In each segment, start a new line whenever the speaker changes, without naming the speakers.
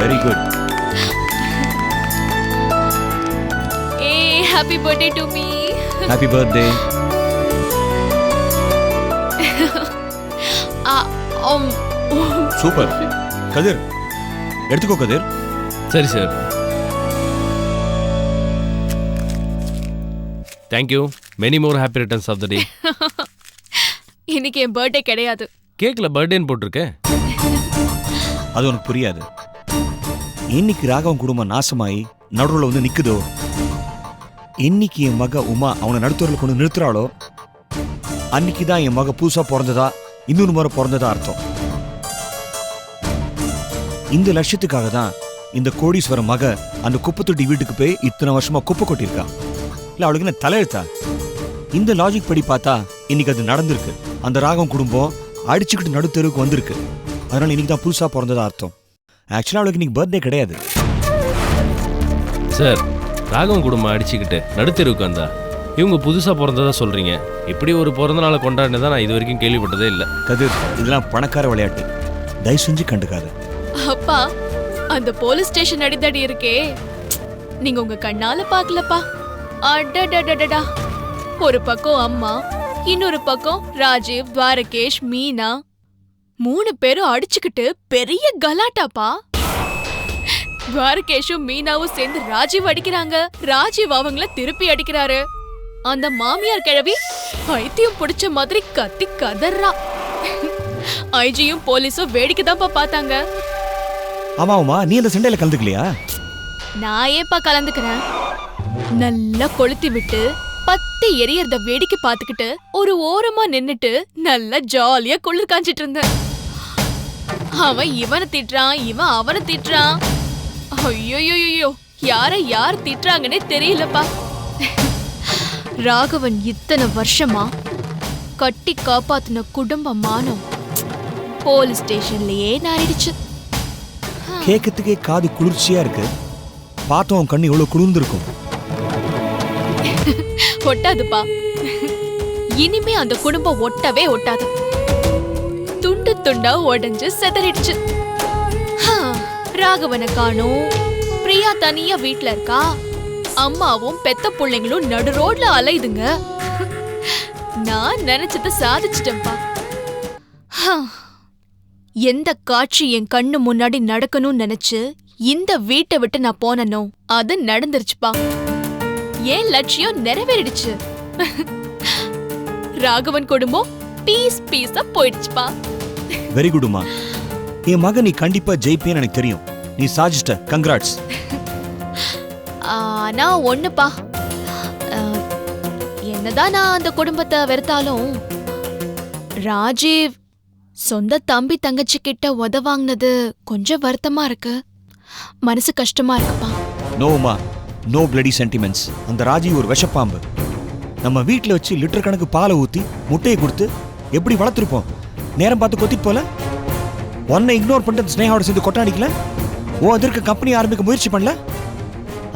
Very good.
Hey, happy birthday to me.
Happy birthday. Super. Kathir எடுத்துக்கோ கதிர்.
சரி sir. Thank you. Many more happy returns of the day.
இன்னைக்கு என் birthday கிடையாது.
கேக்ல பர்த்டேன்னு போட்டிருக்கேன்.
அது உனக்கு புரியாது. இன்னைக்கு ராகவன் குடும்பம் நாசமாயி நடுவில் வந்து நிக்குதோ, இன்னைக்கு என் மக உமா அவனை நடுத்தூரில் கொண்டு நிறுத்துறாளோ, அன்னைக்கு தான் என் மக புதுசா பிறந்ததா இன்னொரு முறை பிறந்ததா அர்த்தம். இந்த லட்சத்துக்காக தான் இந்த கோடீஸ்வர மக அந்த குப்பை தொட்டி வீட்டுக்கு போய் இத்தனை வருஷமா குப்பை கொட்டியிருக்கா. இல்ல அவளுக்கு என்ன தலையெழுத்தா? இந்த லாஜிக் படி பார்த்தா இன்னைக்கு அது நடந்திருக்கு. அந்த ராகவன் குடும்பம் அடிச்சுக்கிட்டு நடுத்தெருவுக்கு வந்திருக்கு. அதனால இன்னைக்கு தான் புதுசா பிறந்ததா அர்த்தம். ஆக்சுவலா அவளுக்கு இன்னைக்கு பர்த்டே கிடையாது
சார். ராகவன் குடும்பம் அடிச்சுக்கிட்டு நடுத்தெருவுக்கு வந்தா இவங்க புதுசா பிறந்ததா சொல்றீங்க. இப்படி ஒரு பிறந்த நாளை கொண்டாடினதான் நான் இது வரைக்கும் கேள்விப்பட்டதே இல்லை.
கதிர், இதெல்லாம் பணக்கார விளையாட்டு. தயவு செஞ்சு கண்டுக்காது.
அப்பா, அந்த போலீஸ் ஸ்டேஷன் அடிதடி இருக்கே, நீங்க உங்க கண்ணால பாக்கலப்பா. அடடடடடா, ஒரு பக்கம் அம்மா, இன்னொரு பக்கம் ராஜீவ், துவாரகேஷ், மீனா, 3 பேரும் அடிச்சுக்கிட்டு பெரிய கலாட்டாப்பா. துவாரகேஷும் மீனாவும் சேர்ந்து ராஜீவ் அடிக்கிறாங்க. ராஜீவ் அவங்கள திருப்பி அடிக்கிறாரு. அந்த மாமியார் கிழவி பைத்தியம் பிடிச்ச மாதிரி கத்தி கதறா. ஐஜியும் போலீஸும் வேடிக்கை தான்ப்பா பார்த்தாங்க.
ஆமாவுமா, நீ அந்த சண்டையில கலந்துக்கலையா?
நான் ஏப்பா கலந்துக்கிறேன். நல்லா கொளுத்தி விட்டு பத்தி எரியறத வேடிக்கை பார்த்துக்கிட்டு ஒரு ஓரமா நின்னுட்டு நல்லா ஜாலியா குளிர் காஞ்சிட்டு இருந்தேன். அவன் இவனை திட்டுறான், இவன் அவனை திட்டுறான். ஐயோ, யார் திட்டுறாங்கன்னே தெரியலப்பா. ராகவன் இத்தனை வருஷமா கட்டி காப்பாத்தின குடும்ப மானம் போலீஸ் ஸ்டேஷன்லயே நாரிடுச்சு.
கேட்கறதுக்கே காது குளிர்ச்சியா இருக்கு. பார்த்தோம் கண்ணு எவ்வளவு குளிர்ந்திருக்கும்.
ஒட்டாதுப்பா. இனிமே அந்த குடும்பம் ஒட்டவே ஒட்டாது. துண்டு துண்டா உடைஞ்சு செதறிடுச்சு. ராகவனை காணோம். பிரியா தனியா வீட்ல இருக்கா. அம்மாவும் பெத்த பிள்ளைங்களும் நடு ரோட்ல அலையுதுங்க. நான் நினைச்சத சாதிச்சிட்டேன்பா. எந்த காட்சி என் கண்ணு முன்னாடி நடக்கணும்னு நினைச்சு இந்த வீட்டை விட்டு நான் போனனோ அது நடந்துருச்சுப்பா. என் லட்சியம் நிறைவேறிடுச்சு. ராகவன் குடும்பம் பீஸா போயிடுச்சுப்பா.
வெரி குட்மா. என் மகன் நீ கண்டிப்பா ஜெயிப்பேன்னு எனக்கு தெரியும். நீ சாதிச்சிட்ட. கங்க்ராட்ஸ்.
ஆனா ஒண்ணுப்பா, என்னதான் நான் அந்த குடும்பத்தை வெறுத்தாலும் ராஜீவ் சொந்த தம்பி தங்கச்சி கிட்ட உதவாங்கினது கொஞ்சம் வருத்தமா இருக்கு. மனசு கஷ்டமா இருக்குப்பா.
நோமா, நோ பிளடி சென்டிமெண்ட்ஸ். அந்த ராஜீவ் ஒரு விஷப்பாம்பு. நம்ம வீட்டில் வச்சு லிட்டர் கணக்கு பாலை ஊற்றி முட்டையை கொடுத்து எப்படி வளர்த்துருப்போம். நேரம் பார்த்து கொத்திட்டு போல. உன்னை இக்னோர் பண்ணிட்டு ஸ்னேகாவோட சேர்ந்து கொட்டாடிக்கல. ஓ அதற்கு கம்பெனி ஆரம்பிக்க முயற்சி பண்ணல.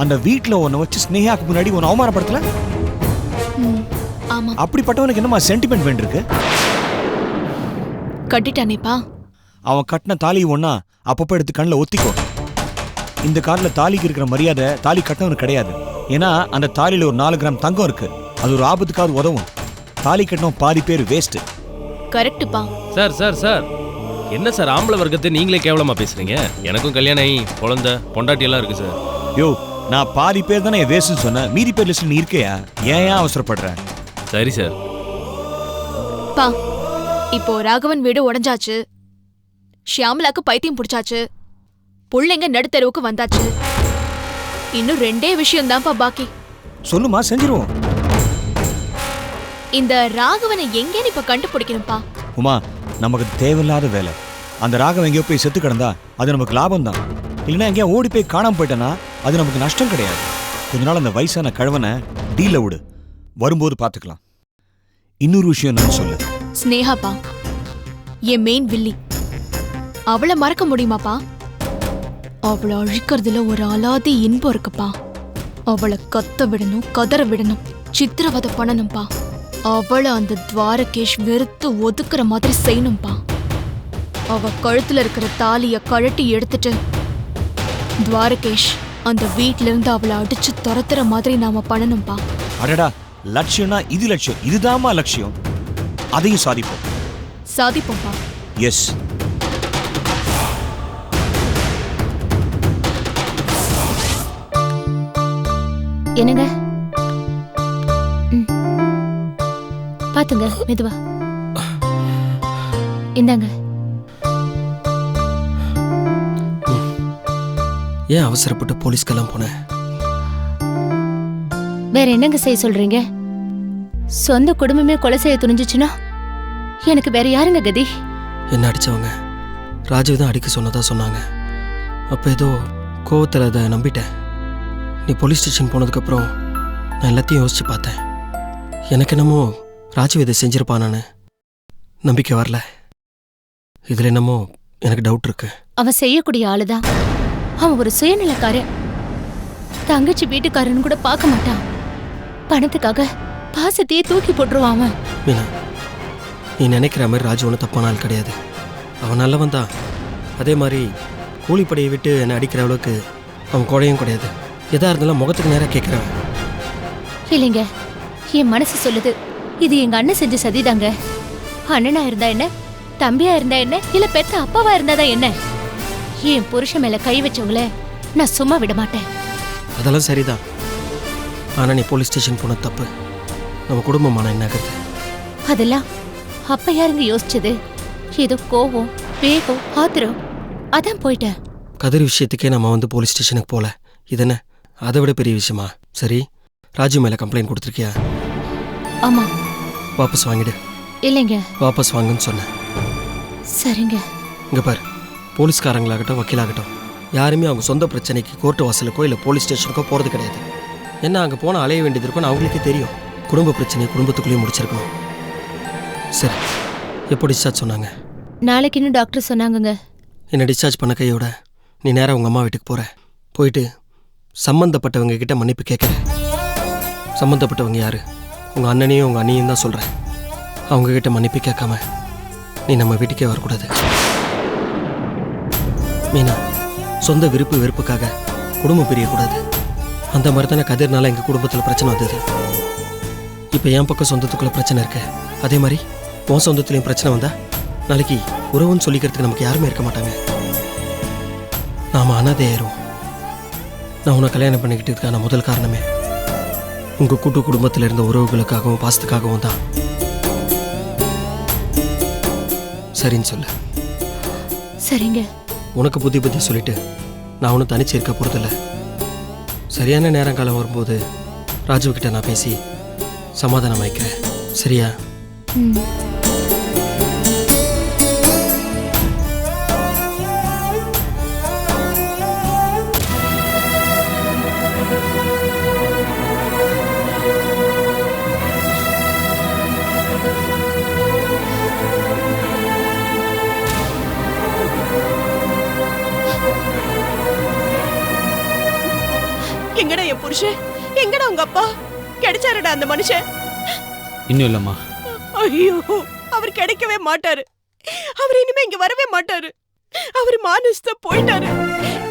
அந்த வீட்டில் உன்னை வச்சு ஸ்னேகாக்கு முன்னாடி உன்னை அவமானப்படுத்தல. அப்படிப்பட்டவனுக்கு என்னமா சென்டிமெண்ட் வேண்டியிருக்கு?
கட்டிட்டானேப்பா.
அவன் கட்டின தாலி ஒன்னா அப்பப்போ எடுத்து கண்ணில் ஒத்திக்கோ. இந்த காலில் தாலிக்கு இருக்கிற மரியாதை தாலி கட்டினவனுக்கு கிடையாது. ஏன்னா அந்த தாலியில் ஒரு 4 கிராம் தங்கம் இருக்கு. அது ஒரு ஆபத்துக்காவது உதவும். தாலி கட்டினவன் பாதி பேர் வேஸ்ட்.
கரெக்டுப்பா.
சார் என்ன சார் ஆம்பளை வர்க்கத்தை நீங்களே கேவலமா பேசுறீங்க? எனக்கும் கல்யாணம் ஆகி குழந்தை பொண்டாட்டி எல்லாம் இருக்கு சார்.
யோ, நான் பாதி பேர் தானே வேஸ்ட்னு சொன்னேன். மீதி பேர் லிஸ்ட்ல நீ இருக்கையா? ஏன் அவசரப்படுற?
சரி சார்.
பா, இப்போ ராகவன் வீடு உடைஞ்சாச்சு. ஷியாமலாக்கு பைத்தியம் பிடிச்சாச்சு. புள்ளைங்க நடுத்தெருவுக்கு வந்தாச்சு. இன்னும் 2 விஷயம் தான்ப்பா பாக்கி.
சொல்லுமா, செஞ்சிருவோம்.
இந்த ராகவனை எங்கேன்னு இப்ப கண்டுபிடிக்கணும்பா.
உமா, நமக்கு தேவையில்லாத வேலை. அந்த ராகவன் எங்கேயோ போய் செத்து கிடந்தா அது நமக்கு லாபம் தான். இல்லைன்னா எங்கேயா ஓடி போய் காணாம போயிட்டனா அது நமக்கு நஷ்டம் கிடையாது. கொஞ்ச நாள் அந்த வயசான கழவனை டீல விடு. வரும்போது பார்த்துக்கலாம். இன்னொரு விஷயம் நான் சொல்லு.
ஸ்னேகாப்பா, என் மெயின் வில்லி. அவளை மறக்க முடியுமாப்பா? அவளை அழிக்கிறதுல ஒரு அலாதி இன்பம் இருக்குப்பா. அவளை கத்த விடணும், கதற விடணும், சித்திரவதை பண்ணணும்பா. அவளை அந்த துவாரகேஷ் வெறுத்து ஒதுக்குற மாதிரி செய்யணும்பா. அவ கழுத்துல இருக்கிற தாலிய கழட்டி எடுத்துட்டு துவாரகேஷ் அந்த வீட்ல இருந்து அவளை அடிச்சு துரத்துற மாதிரி நாம பண்ணணும்பா.
அடடா, லட்சியம்னா இது லட்சியம், இதுதாம்மா லட்சியம். அதையும் சாதிப்போம்.
சாதிப்போம்பா.
எஸ்.
என்னங்க? பாத்துங்க, மெதுவா. இந்தாங்க.
ஏன் அவசரப்பட்டு போலீஸ்க்கெல்லாம் போனேன்?
வேற என்னங்க செய்ய சொல்றீங்க? சொந்த குடும்பமே கொலை செய்ய துணிஞ்சிச்சுன்னா எனக்கு வேற யாருங்க கதி?
என்ன அடிச்சவங்க ராஜீவ் தான் அடிக்க சொன்னதா சொன்னாங்க. அப்போ ஏதோ கோவத்தில் அதை நம்பிட்டேன். நீ போலீஸ் ஸ்டேஷன் போனதுக்கப்புறம் நான் எல்லாத்தையும் யோசிச்சு பார்த்தேன். எனக்கு என்னமோ ராஜீவ் இதை செஞ்சிருப்பானான்னு நம்பிக்கை வரல. இதில் என்னமோ எனக்கு டவுட் இருக்கு.
அவன் செய்யக்கூடிய ஆளுதான். அவன் ஒரு சுயநலக்காரன். தங்கச்சி வீட்டுக்காரன்னு கூட பார்க்க மாட்டான். பணத்துக்காக பாசத்தையே தூக்கி போட்டுருவான் அவன்.
மீனா, நீ நினைக்கிற மாதிரி ராஜு ஒன்றும் தப்பான ஆள் கிடையாது. அவன் நல்லவன் தான். அதே மாதிரி கூலிப்படையை விட்டு என்னை அடிக்கிற அளவுக்கு அவன் குழையும் கிடையாது. எதா இருந்தாலும் முகத்துக்கு நேராக கேட்குறவன்.
இல்லைங்க, என் மனசு சொல்லுது இது எங்க அண்ணன் செஞ்ச சதிதாங்க. அண்ணனா இருந்தா என்ன, தம்பியா இருந்தா என்ன, இல்ல பெத்த அப்பாவா இருந்தாதான் என்ன, என் புருஷன் மேல கை வச்சவங்கள நான் சும்மா விட மாட்டேன்.
அதெல்லாம் சரிதான். ஆனால் நீ போலீஸ் ஸ்டேஷன் போன தப்பு. நம்ம குடும்பமான என்னாகிறது?
அதெல்லாம் அப்ப யாருங்க யோசிச்சது? ஏதோ கோவம், வேகம், ஆத்திரம், அதான் போயிட்டேன்.
கதிர் விஷயத்துக்கே நம்ம வந்து போலீஸ் ஸ்டேஷனுக்கு போல. இது என்ன அதை விட பெரிய விஷயமா? சரி, ராஜு மேலே கம்ப்ளைண்ட் கொடுத்துருக்கியா?
ஆமா.
வாபஸ் வாங்கிடு.
இல்லைங்க.
வாபஸ் வாங்குன்னு சொன்னேன்.
சரிங்க.
இங்கே பாரு, போலீஸ்காரங்களாகட்டும் வக்கீலாகட்டும் யாருமே அவங்க சொந்த பிரச்சனைக்கு கோர்ட்டு வாசலுக்கோ இல்லை போலீஸ் ஸ்டேஷனுக்கோ போகிறது கிடையாது. என்ன அங்கே போனால் அலைய வேண்டியது இருக்குன்னு அவங்களுக்கே தெரியும். குடும்ப பிரச்சனையை குடும்பத்துக்குள்ளேயும் முடிச்சிருக்கணும். சரி, எப்போ டிஸ்சார்ஜ் சொன்னாங்க?
நாளைக்கு இன்னும் டாக்டர் சொன்னாங்கங்க.
என்னை டிஸ்சார்ஜ் பண்ண கையோட நீ நேராக உங்கள் அம்மா வீட்டுக்கு போகிற. போயிட்டு சம்மந்தப்பட்டவங்க கிட்ட மன்னிப்பு கேட்குற. சம்மந்தப்பட்டவங்க யாரு? உங்கள் அண்ணனையும் உங்கள் அண்ணியும் தான் சொல்கிறேன். அவங்கக்கிட்ட மன்னிப்பு கேட்காம நீ நம்ம வீட்டுக்கே வரக்கூடாது. மீனா, சொந்த விருப்பு வெறுப்புக்காக குடும்பம் பிரியக்கூடாது. அந்த மாதிரி தானே கதிர்னால எங்கள் குடும்பத்தில் பிரச்சனை வந்தது. இப்போ என் பக்கம் சொந்தத்துக்குள்ள பிரச்சனை இருக்கு. அதே மாதிரி உன் சொந்தத்துலேயும் பிரச்சனை வந்தா நாளைக்கு உறவுன்னு சொல்லிக்கிறதுக்கு நமக்கு யாருமே இருக்க மாட்டாங்க. நாம் அனாதையாயிரும். நான் உன்னை கல்யாணம் பண்ணிக்கிட்டதுக்கான முதல் காரணமே உங்கள் கூட்டு குடும்பத்தில் இருந்த உறவுகளுக்காகவும் பாசத்துக்காகவும் தான். சரின்னு சொல்லு.
சரிங்க.
உனக்கு புத்தி சொல்லிட்டு நான் ஒன்றும் தனிச்சு இருக்க போகிறதில்ல. சரியான நேரங்காலம் வரும்போது ராஜு கிட்ட நான் பேசி சமாதானம் வைக்கிறேன். சரியா?
எங்கடா என் புருஷன்? எங்கடா உங்க அப்பா? கிடைச்சாருடா அந்த மனுஷன்?
இன்னும் இல்லம்மா.
ஐயோ, அவர் கிடைக்கவே மாட்டாரு. அவர் இனிமே இங்க வரவே மாட்டாரு. அவர் மானஸ்த போயிட்டாரு.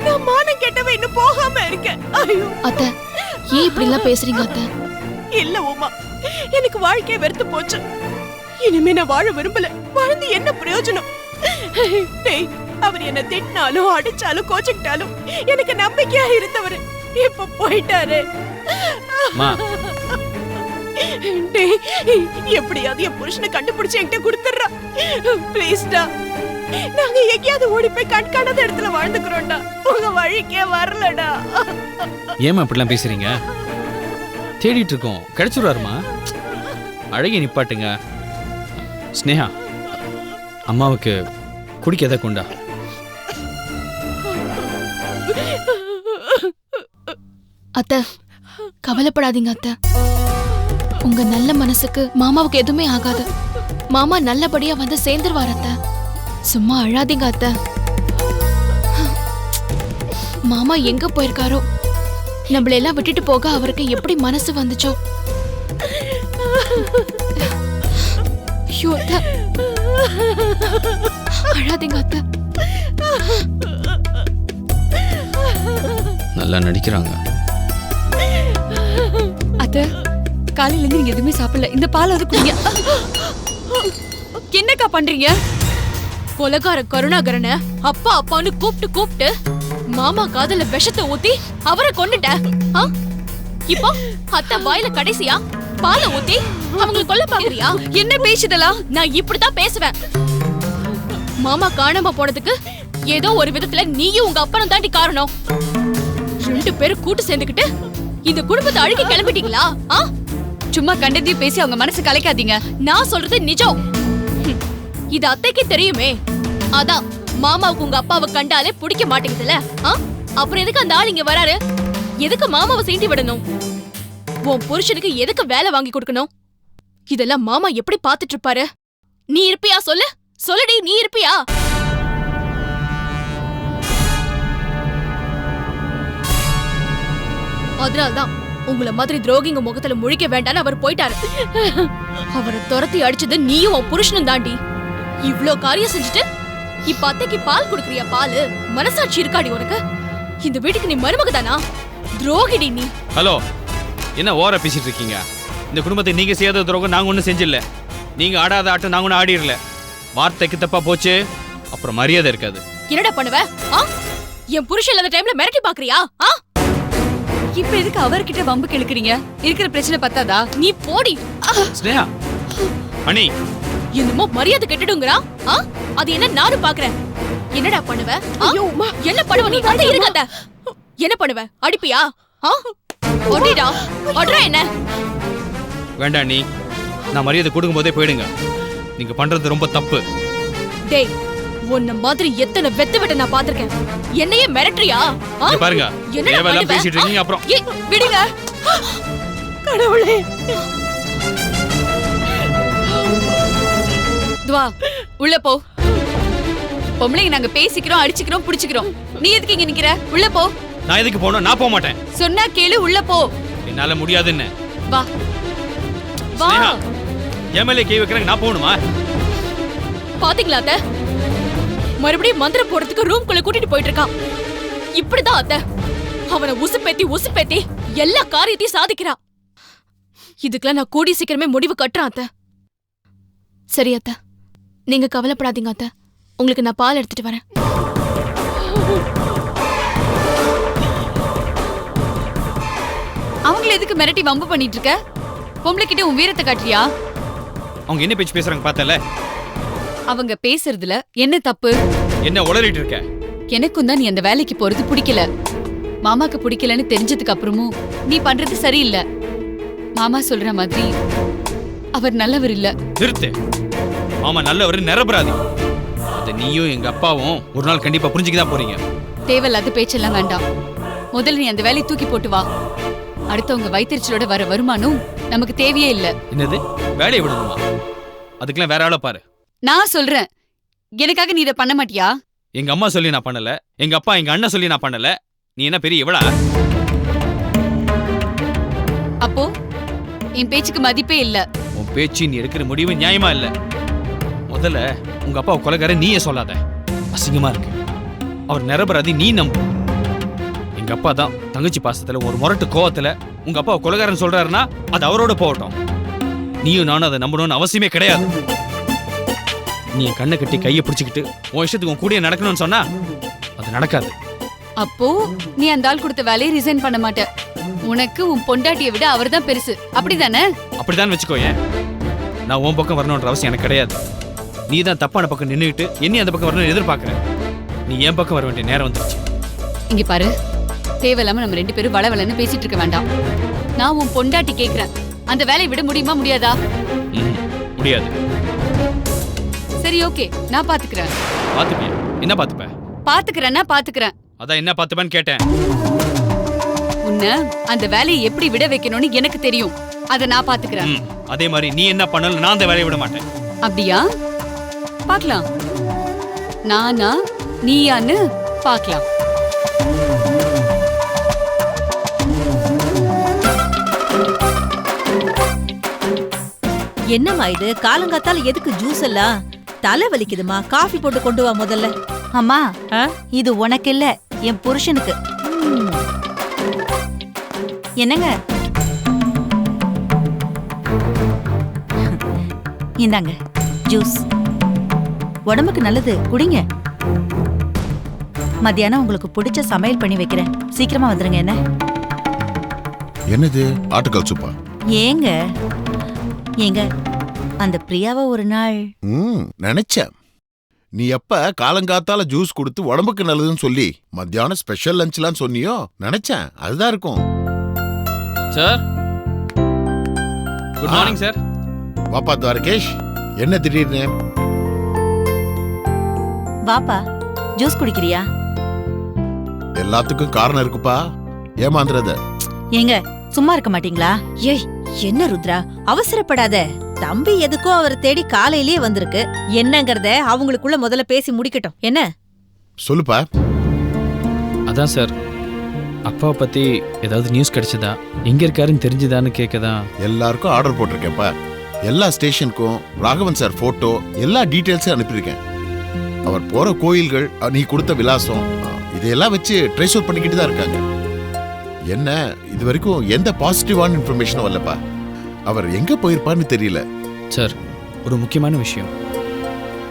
நான் மானம் கெட்டவ இன்னும் போகாம இருக்கேன். ஐயோ
அத்தை, ஏன் இப்படி எல்லாம் பேசுறீங்க அத்தை?
இல்ல உமா, எனக்கு வாழ்க்கைய வெறுத்து போச்சு. இனிமே நான் வாழ விரும்பல. வாழ்ந்து என்ன பிரயோஜனம்? டேய், அவர் என்ன திட்டினாலும் அடிச்சாலும் கோச்சுக்கிட்டாலும் எனக்கு நம்பிக்கையா இருந்தவரு இப்ப போயிட்டாரு. டேய், எப்படியாவது என் புருஷனை கண்டுபிடிச்சு என்கிட்ட கொடுத்துடுறா பிளீஸ்டா. நாங்க எங்கேயாவது ஓடி போய் கண்காணாத இடத்துல வாழ்ந்துக்கிறோம்டா. உங்க வழிக்கே வரலடா.
ஏமா இப்படிலாம் பேசுறீங்க? தேடிட்டு இருக்கோம், கிடைச்சிருவாருமா. அழகி நிப்பாட்டுங்க. ஸ்னேகா, அம்மாவுக்கு குடிக்க எதை கொண்டா.
அத்தை, கவலைப்படாதீங்க அத்தை. உங்க நல்ல மனசுக்கு மாமாவுக்கு எதுவுமே ஆகாது. மாமா நல்லபடியா வந்து சேர்ந்துருவார் அத்தை. சும்மா அழாதீங்க அத்தை. மாமா எங்க போயிருக்காரோ, நம்மள எல்லாம் விட்டுட்டு போக அவருக்கு எப்படி மனசு வந்துச்சோ. ஐயோ அத்தை, அழாதீங்க அத்தை.
நல்லா நடிக்கிறாங்க.
அத்தை, காலையில இருந்து நீங்க எதுவுமே சாப்பிடல. இந்த பாலாவது குடிங்க. என்னக்கா பண்றீங்க?
கொலகார கருணாகரனை அப்பா அப்பான்னு கூப்பிட்டு மாமா காதல விஷத்தை ஊத்தி அவரை கொன்னுட்ட. இப்போ அத்தை வாயில கடைசியா பாலை ஊத்தி அவங்களை கொல்ல பாக்குறியா?
என்ன பேசுதலாம்?
நான் இப்படித்தான் பேசுவேன். மாமா காணாம போனதுக்கு ஏதோ ஒரு விதத்துல நீயும் உங்க அப்பனும் தாண்டி காரணம். 2 பேரும் கூட்டு சேர்ந்துக்கிட்டு இந்த குடும்பத்தை அழுகி கிளம்பிட்டீங்களா?
சும்மா கண்டதையும் பேசி அவங்க மனசு கலைக்காதீங்க.
நான் சொல்றது நிஜம். இது அத்தைக்கு தெரியுமே. அதான் மாமாவுக்கு உங்க அப்பாவை கண்டாலே பிடிக்க மாட்டேங்குதுல. அப்புறம் எதுக்கு அந்த ஆள் இங்க வராரு? எதுக்கு மாமாவை சீண்டி விடணும்? உன் புருஷனுக்கு எதுக்கு வேலை வாங்கி கொடுக்கணும்? இதெல்லாம் மாமா எப்படி பாத்துட்டு இருப்பாரு? நீ இருப்பியா? சொல்லுடி, நீ இருப்பியா? அதனால்தான் உங்களை மாதிரி துரோகிங்க முகத்துல முழிக்க வேண்டான்னு அவர் போயிட்டாரு. அவரை துரத்தி அடிச்சது நீயும் உன் புருஷனும் தாண்டி. இவ்ளோ காரியம் செஞ்சுட்டு இப்ப அத்தைக்கு பால் குடுக்கறியா? பாலு மனசாட்சி இருக்காடி உனக்கு? இந்த வீட்டுக்கு நீ மருமக தானா? துரோகிடி நீ.
ஹலோ, என்ன ஓவரா பேசிட்டு இருக்கீங்க? இந்த குடும்பத்தை நீங்க செய்யாத துரோகம் நாங்க ஒன்றும் செஞ்சிடல. நீங்க ஆடாத ஆட்டம் நாங்க ஒன்றும் ஆடிடல. வார்த்தைக்கு தப்பா போச்சு, அப்புறம் மரியாதை இருக்காது.
என்னடா பண்ணுவ? என் புருஷன் இல்லாத டைம்ல மிரட்டி பாக்குறியா?
இப்ப எதுக்கு அவர்கிட்ட வம்பு கிழக்குறீங்க? இருக்கிற பிரச்சனை பத்தாதா?
நீ போடி.
ஸ்னேகா, அனி,
என்னமோ மரியாதை கெட்டுடுங்கறா. அது என்ன நானும் பாக்குறேன். என்னடா பண்ணுவ? என்ன பண்ணுவ நீ? அத்தை இருக்காத. என்ன பண்ணுவ? அடிப்பியா? ஒடிடா. ஒட்றா என்ன?
வேண்டாம் நீ. நான் மரியாதை கொடுக்கும் போதே போயிடுங்க. நீங்க பண்றது ரொம்ப தப்பு.
டேய், உன்ன மாதிரி எத்தனை வெத்து வெட்ட நான் பாத்திருக்கேன். என்னையே மிரட்டுறியா?
பாருங்க, தேவையில்லாம பேசிட்டு இருக்கீங்க. அப்புறம்
விடுங்க.
கடவுளே,
துவா உள்ள போ. பொம்பளைங்க நாங்க பேசிக்கிறோம், அடிச்சுக்கிறோம், புடிச்சுக்கிறோம். நீ எதுக்கு இங்க நிக்கிற? உள்ள போ.
நான் எதுக்கு போகணும்? நான் போக மாட்டேன்.
சொன்னா கேளு, உள்ள போ.
என்னால முடியாதுன்னு.
வா வா.
எம்எல்ஏ கை வைக்கிறாங்க, நான் போகணுமா?
பாத்தீங்களா அத்தை? மறுபடியும் மந்திரம் போடுறதுக்கு ரூம்குள்ள கூட்டிட்டு போயிட்டு இருக்கான். இப்படிதான் அத்தை அவனை உசுப்பேத்தி எல்லா காரியத்தையும் சாதிக்கிறான். இதுக்கெல்லாம் நான் கூடி சீக்கிரமே முடிவு கட்டுறேன் அத்தை. சரி அத்தை, நீங்க கவலைப்படாதீங்க அத்தை. உங்களுக்கு நான் பால் எடுத்துட்டு வரேன்.
அவங்கள எதுக்கு மிரட்டி வம்பு பண்ணிட்டு இருக்க? பொம்பளை கிட்ட உன் வீரத்தை காட்டுறியா?
அவங்க என்ன பேச்சு பேசுறாங்க பார்த்தல?
அவங்க பேசுறதுல என்ன தப்பு?
என்ன உளறிட்டு இருக்க?
எனக்கும் தான் நீ அந்த வேலைக்கு போறது பிடிக்கல. மாமாக்கு பிடிக்கலன்னு தெரிஞ்சதுக்கு அப்புறமும் நீ பண்றது சரியில்லை. மாமா சொல்ற மாதிரி அவர் நல்லவர் இல்ல.
நிறுத்து. மாமா நல்லவர், நிரபராதி. அத நீயும் எங்க அப்பாவும் ஒரு நாள் கண்டிப்பா புரிஞ்சுக்கதான் போறீங்க.
தேவையில்லாத பேச்செல்லாம் வேண்டாம். முதல்ல நீ அந்த வேலையை தூக்கி போட்டு வா. அடுத்தவங்க வயிற்றுச்சலோட வர வருமானம் நமக்கு தேவையே இல்ல.
என்னது? வேலையை விடணுமா? அதுக்கெல்லாம் வேற ஆள பாரு.
நான் சொல்றேன், எனக்காக நீ இதை பண்ண மாட்டியா?
எங்க அம்மா சொல்லி நான் பண்ணல, எங்க அப்பா எங்க அண்ணன் சொல்லி நான் பண்ணல. நீ என்ன பெரிய இவளா?
அப்போ என் பேச்சுக்கு மதிப்பே இல்ல.
உன் பேச்சு, நீ எடுக்கிற முடிவு நியாயமா இல்ல. முதல்ல உங்க அப்பா கொலைகாரன் நீயே சொல்லாத. அசிங்கமா இருக்கு. அவர் நிரபராதி, நீ நம்பு. எங்க அப்பா தான் தங்கச்சி பாசத்துல ஒரு முரட்டு கோவத்துல உங்க அப்பா கொலைகாரன் சொல்றாருன்னா அது அவரோட போகட்டும். நீயும் நானும் அதை நம்பணும்னு அவசியமே கிடையாது. நீ என் கண்ணை கட்டி கையை பிடிச்சிக்கிட்டு உன் இஷ்டத்துக்கு உன் கூடயே நடக்கணும்னு சொன்னா அது நடக்காது.
அப்போ நீ அந்த ஆள் கொடுத்த வேலையை ரிசைன் பண்ண மாட்ட. உனக்கு உன் பொண்டாட்டியை விட அவர் தான் பெருசு, அப்படிதானே?
அப்படிதான் வச்சுக்கோ. ஏன் நான் உன் பக்கம் வரணும்ன்ற அவசியம் எனக்கு கிடையாது. நீ தான் தப்பான பக்கம் நின்றுக்கிட்டு என்னையும் அந்த பக்கம் வரணும்னு எதிர்பார்க்கற. நீ என் பக்கம் வர வேண்டிய நேரம் வந்துருச்சு.
இங்க பாரு, தேவையில்லாம நம்ம 2 பேரும் வளவலன்னு பேசிட்டு இருக்க வேண்டாம். நான் உன் பொண்டாட்டி கேக்குறேன், அந்த வேலையை விட முடியுமா முடியாதா?
முடியாது.
சரி, ஓகே, நான் பாத்துக்கிறேன்.
பாத்துப்பியா? என்ன பாத்துப்ப?
பாத்துக்கிறேன்னா பாத்துக்கிறேன்.
அதான் என்ன பாத்துப்பேன்னு கேட்டேன்.
உன்னை அந்த வேலையை எப்படி விட வைக்கணும்னு எனக்கு தெரியும். அதை நான் பாத்துக்கிறேன்.
அதே மாதிரி நீ என்ன பண்ணல, நான் அந்த வேலையை விட மாட்டேன்.
அப்படியா? பார்க்கலாம். நானா நீயான்னு பார்க்கலாம்.
என்னம்மா இது? காலங்காத்தால எதுக்கு ஜூஸ் எல்லாம்? தலை வலிக்குதுமா, காஃபி போட்டு கொண்டு வா முதல்ல.
அம்மா, இது உனக்கு இல்ல, என் புருஷனுக்கு.
என்னங்க இந்தாங்க ஜூஸ். உடம்புக்கு நல்லது, குடிங்க. மத்தியானம் உங்களுக்கு பிடிச்ச சமையல் பண்ணி வைக்கிறேன். சீக்கிரமா வந்துருங்க. என்ன
என்னது ஆட்டுக்கால் சூப்பா?
ஏங்க அந்த பிரியாவை ஒரு நாள்
நினைச்சேன். நீ எப்ப காலங்காத்தால ஜூஸ் கொடுத்து உடம்புக்கு நல்லதுன்னு சொல்லி மத்தியானம் ஸ்பெஷல் லஞ்ச்லாம் சொன்னியோ நினைச்சேன் அதுதான் இருக்கும்.
Sir good morning sir.
வாப்பா துவாரகேஷ், என்ன திடீர்னு?
வாப்பா ஜூஸ் குடிக்கிறியா?
எல்லாத்துக்கும் காரணம் இருக்குப்பா, ஏமாந்துறத.
ஏங்க சும்மா இருக்க மாட்டீங்களா? ஏய் என்ன ருத்ரா, அவசரப்படாத. தம்பி எதுக்கோ அவர் தேடி காலையிலேயே வந்திருக்கு. என்னங்கறத அவங்களுக்குள்ள முதல்ல பேசி முடிக்கட்டும். என்ன
சொல்லுப்பா.
அதான் சார், அப்பாவை பத்தி ஏதாவது நியூஸ் கிடைச்சதா, எங்க இருக்காருன்னு தெரிஞ்சுதான்னு கேட்கதான்.
எல்லாருக்கும் ஆர்டர் போட்டிருக்கேன்ப்பா. எல்லா ஸ்டேஷனுக்கும் ராகவன் சார் போட்டோ எல்லா டீட்டெயில்ஸும் அனுப்பியிருக்கேன். அவர் போற கோயில்கள், நீ கொடுத்த விலாசம், இதையெல்லாம் வச்சு ட்ரேஸ் அவுட் பண்ணிக்கிட்டு தான் இருக்காங்க. என்ன இது வரைக்கும் எந்த பாசிட்டிவான இன்ஃபர்மேஷனும் வரலப்பா. அவர் எங்க போயிருப்பான்னு தெரியல.
சார் ஒரு முக்கியமான விஷயம்,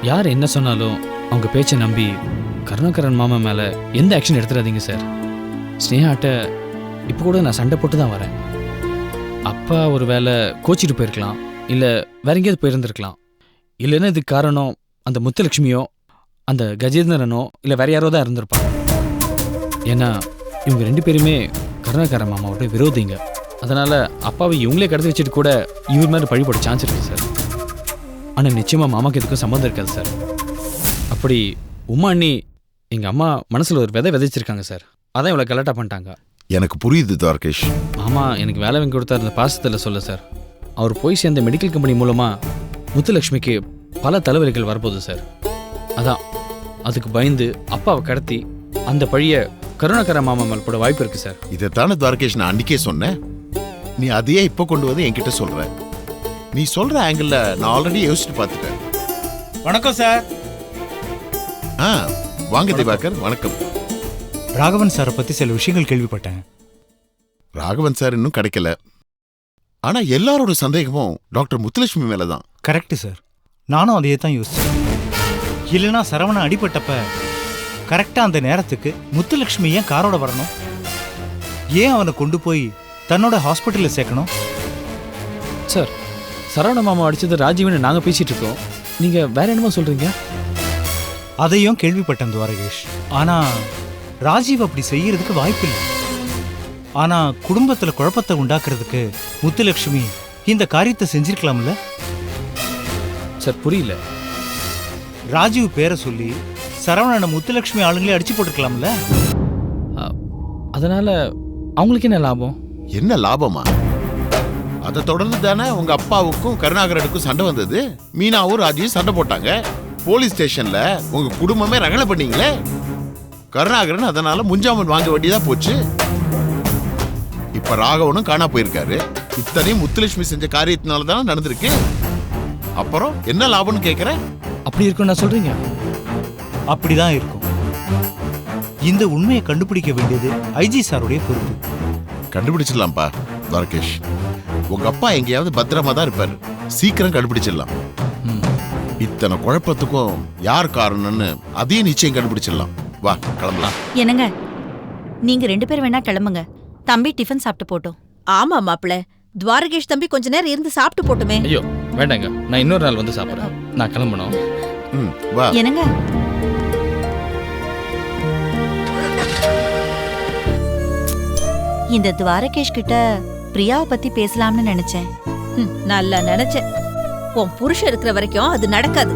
யார் என்ன சொன்னாலும் அவங்க பேச்சை நம்பி கருணாகரன் மாமா மேல எந்த ஆக்ஷன் எடுத்துடாதீங்க சார். ஸ்னேகாட்ட இப்போ கூட நான் சண்டை போட்டு தான் வரேன். அப்பா ஒரு வேளை கோச்சிட்டு போயிருக்கலாம், இல்லை வேற எங்கேயாவது போயிருந்துருக்கலாம். இல்லைன்னா இதுக்கு காரணம் அந்த முத்துலட்சுமியோ அந்த கஜேந்திரனோ இல்லை வேற யாரோ தான் இருந்திருப்பாங்க. ஏன்னா இவங்க ரெண்டு பேருமே கருணாகர மாமாவோட விரோதிங்க. அதனால அப்பாவை இவங்களே கடத்தி வச்சுட்டு கூட இவர் மாதிரி பழி போட சான்ஸ் இருக்கு சார். ஆனால் நிச்சயமா மாமாக்கு எதுக்கும் சம்மந்தம் இருக்காது சார். அப்படி உமா அண்ணி எங்க அம்மா மனசுல ஒரு விதை விதைச்சிருக்காங்க சார். அதான் இவ்வளோ கலட்டா பண்ணிட்டாங்க.
எனக்கு புரியுது துவாரகேஷ்.
மாமா எனக்கு வேலை வாங்கி கொடுத்தா இருந்த பாசத்தில் சொல்ல சார். அவர் போய் சேர்ந்த மெடிக்கல் கம்பெனி மூலமா முத்துலட்சுமிக்கு பல தலைவலிகள் வரப்போகுது சார். அதான் அதுக்கு பயந்து அப்பாவை கடத்தி அந்த பழிய கருணாகர மாமா மேல் கூட வாய்ப்பு இருக்கு சார்.
இதைத்தானே துவாரகேஷ் நான் அன்னைக்கே சொன்னேன். நீ அதையே இப்போ கொண்டு வந்து என்கிட்ட சொல்ற. நீ சொல்ற ஆங்கிள் நான் ஆல்ரெடி யோசிச்சு பார்த்துட்டேன்.
வணக்கம் சார்.
வாங்க திவாகர். வணக்கம்.
ராகவன் சாரை பத்தி சில விஷயங்கள் கேள்விப்பட்டேன்.
ராகவன் சார் இன்னும் கிடைக்கல. ஆனா எல்லாரோட சந்தேகமும் டாக்டர் முத்துலட்சுமி மேலதான்.
கரெக்ட் சார், நானும் அதையே தான் யோசிச்சேன். இல்லைன்னா சரவணன் அடிபட்டப்ப கரெக்டா அந்த நேரத்துக்கு முத்துலட்சுமி ஏன் காரோட வரணும்? ஏன் அவனை கொண்டு போய் தன்னோட ஹாஸ்பிட்டலில் சேர்க்கணும்?
சார் சரவண மாமா அடிச்சது ராஜீவ்னு நாங்கள் பேசிட்டு இருக்கோம், நீங்க வேற என்னமா சொல்றீங்க?
அதையும் கேள்விப்பட்டேன் துவாரகேஷ். ஆனா ராஜீவ் அப்படி செய்யறதுக்கு வாய்ப்பில்லை. ஆனா குடும்பத்துல குழப்பத்தை உண்டாக்குறதுக்கு முத்துலட்சுமி இந்த காரியத்தை செஞ்சிருக்கலாம்ல
சார்? புரியல.
ராஜீவ் பேரை சொல்லி சரவணனை முத்துலட்சுமி ஆளுங்களே அடிச்சு போட்டுருக்கலாம்ல.
அதனால அவங்களுக்கு என்ன லாபம்?
என்ன லாபமா? அதை தொடர்ந்து தானே உங்க அப்பாவுக்கும் கருணாகரனுக்கும் சண்டை வந்தது. மீனாவும் ராஜீவும் சண்டை போட்டாங்க. போலீஸ் ஸ்டேஷன்ல உங்க குடும்பமே ரகலை பண்ணீங்களே. கருணாகரன் அதனால முன்ஜாமீன் வாங்க வேண்டியதா போச்சு. இப்ப ராகவனும் காணா போயிருக்காரு. இத்தனையும் முத்துலட்சுமி செஞ்ச காரியத்தினால தானே நடந்திருக்கு. அப்புறம் என்ன லாபம்னு கேக்குற?
அப்படி இருக்கும் நான் சொல்றீங்க?
அப்படிதான் இருக்கும். இந்த உண்மையை கண்டுபிடிக்க வேண்டியது ஐஜி சாருடைய பொறுப்பு.
கண்டுபிடிச்சிடலாம்ப்பா துவாரகேஷ். உங்க அப்பா எங்கேயாவது பத்திரமா தான் இருப்பாரு. சீக்கிரம் கண்டுபிடிச்சிடலாம். இத்தனை குழப்பத்துக்கும் யார் காரணம்னு அதையும் நிச்சயம் கண்டுபிடிச்சிடலாம். வா கிளம்பலாம்.
என்னங்க நீங்க 2 பேர் வேணா கிளம்புங்க. தம்பி டிஃபன் சாப்பிட்டு போட்டோம். ஆமா மாப்பிள்ள, துவாரகேஷ் தம்பி கொஞ்ச நேரம் இருந்து சாப்பிட்டு போட்டுமே.
ஐயோ வேண்டாங்க, நான் இன்னொரு நாள் வந்து சாப்பிட்றேன். நான் கிளம்பணும்.
வா.
என்னங்க இந்த துவாரகேஷ் கிட்ட பிரியாவை பத்தி பேசலாம்னு நினைச்சேன். நல்லா நினைச்சேன். உன் புருஷன் இருக்கிற வரைக்கும் அது நடக்காது.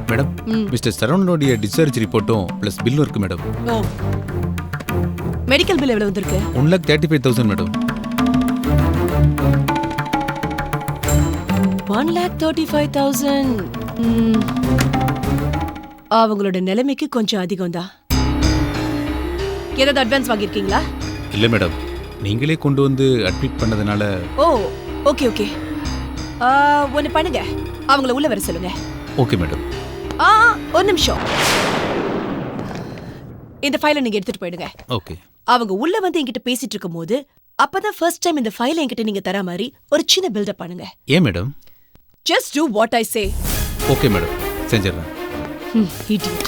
மேடம், மிஸ்டர் சரவணனுடைய டிஸ்சார்ஜ் ரிப்போர்ட்டும் பிளஸ் பில்லும் இருக்கு மேடம்.
மெடிக்கல் பில் எவ்வளவு வந்திருக்கு?
1,35,000 மேடம்.
1,35,000. அவங்களோட நிலைமைக்கு கொஞ்சம் அதிகம் தான். ஏதாவது அட்வான்ஸ் வாங்கியிருக்கீங்களா?
இல்ல மேடம், நீங்களே கொண்டு வந்து அட்மிட் பண்ணதுனால.
ஓ ஓகே ஓகே. ஒன்னு பண்ணுங்க, அவங்கள உள்ள வர சொல்லுங்க.
Okay madam.
ஒரு நிமிஷம். இந்த ஃபைலை நீங்க எடுத்துட்டு போயிடுங்க.
ஓகே.
அவங்க உள்ள வந்து என்கிட்ட பேசிட்டு இருக்கும்போது அப்பதான் ஃபர்ஸ்ட் டைம் இந்த ஃபைலை என்கிட்ட நீங்க தர மாதிரி ஒரு சின்ன பில்டப் பண்ணுங்க.
ஏன் madam?
Just do what I say.
Okay madam, செஞ்சிடறேன்.
இடியட்.